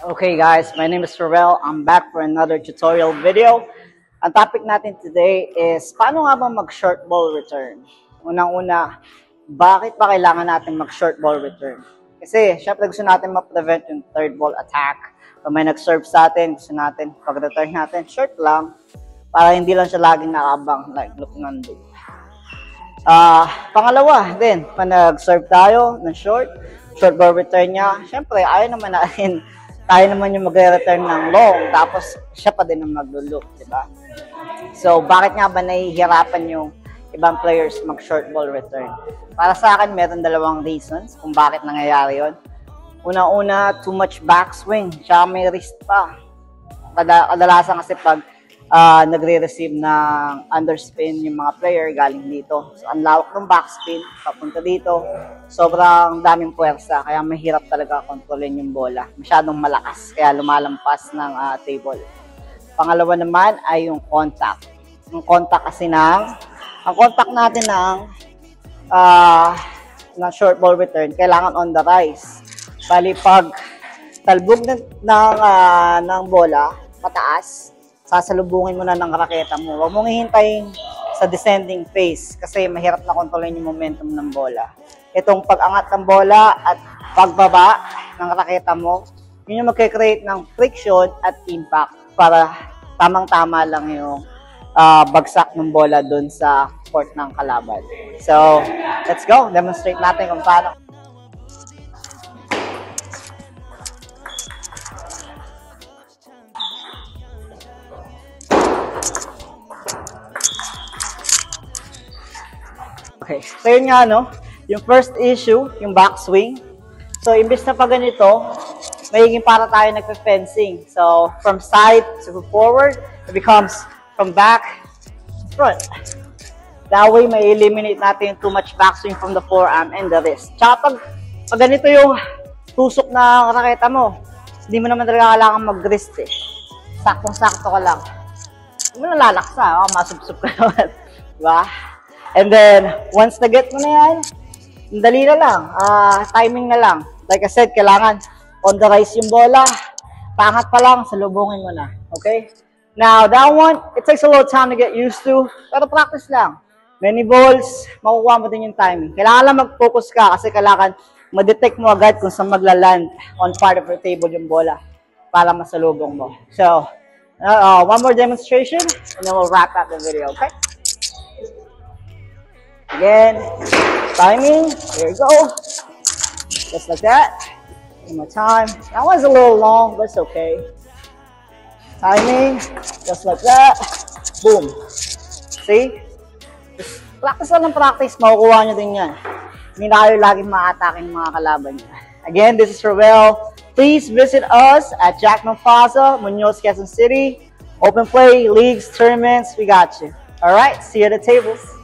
Okay guys, my name is Rowell. I'm back for another tutorial video. Ang topic natin today is paano nga ba mag-short ball return? Unang-una, bakit pa kailangan natin mag-short ball return? Kasi syempre gusto natin ma-prevent yung third ball attack. Kung may nag-serve sa atin, gusto natin pag-return natin short lang para hindi lang siya laging nakabang like look nando. Pangalawa din, pag nag-serve tayo ng short ball return niya, syempre ayaw naman natin tayo naman yung magre-return ng long, tapos siya pa din ang maglo-loop, di ba? So, bakit nga ba nahihirapan yung ibang players mag-short ball return? Para sa akin, meron dalawang reasons kung bakit nangyayari yon. Una-una, too much backswing, tsaka may wrist pa. Kadalasan kasi pag nagre-receive ng underspin yung mga player galing dito. So, ang lawak ng backspin, papunta dito, sobrang daming puwersa, kaya mahirap talaga kontrolin yung bola. Masyadong malakas, kaya lumalampas ng table. Pangalawa naman ay yung contact. Yung contact kasi ang contact natin ng short ball return, kailangan on the rise. Bali, pag talbog ng bola, pataas, sasalubungin mo na ng raketa mo. Huwag mong hihintayin sa descending phase kasi mahirap na kontrolin yung momentum ng bola. Itong pag-angat ng bola at pagbaba ng raketa mo, yun yung magkikreate ng friction at impact para tamang-tama lang yung bagsak ng bola dun sa court ng kalaban. So, let's go. Demonstrate natin kung paano. Okay, so yun nga, no? Yung first issue, yung backswing. So, imbis na pa ganito, magiging para tayo nagpe-fencing. So, from side to forward, it becomes from back to front. That way, may eliminate natin yung too much backswing from the forearm and the wrist. Tsaka pag ganito yung tusok na raketa mo, hindi mo naman talaga kailangan mag-wrist eh. Saktong-sakto ka lang. Hindi mo nalalaksa, masubsob ka naman. Diba? And then, once na-get mo na yan, dali na lang, timing na lang. Like I said, kailangan on the rise yung bola, pangat pa lang, salubungin mo na. Okay? Now, that one, it takes a little time to get used to, pero practice lang. Many balls, makukuha mo din yung timing. Kailangan lang mag-focus ka kasi kailangan ma-detect mo agad kung saan magla-land on part of your table yung bola para masalubong mo. So, one more demonstration, and then we'll wrap up the video, okay? Again, timing, here we go, just like that, one more time, that one's a little long, but it's okay, timing, just like that, boom, see, just practice lang ng practice, makukuha nyo din yan, hindi na kayo laging ma-atake ng mga kalaban nyo. Again, this is Rowell. Please visit us at Jackman Plaza, Muñoz, Quezon City, open play, leagues, tournaments, we got you. Alright, see you at the tables.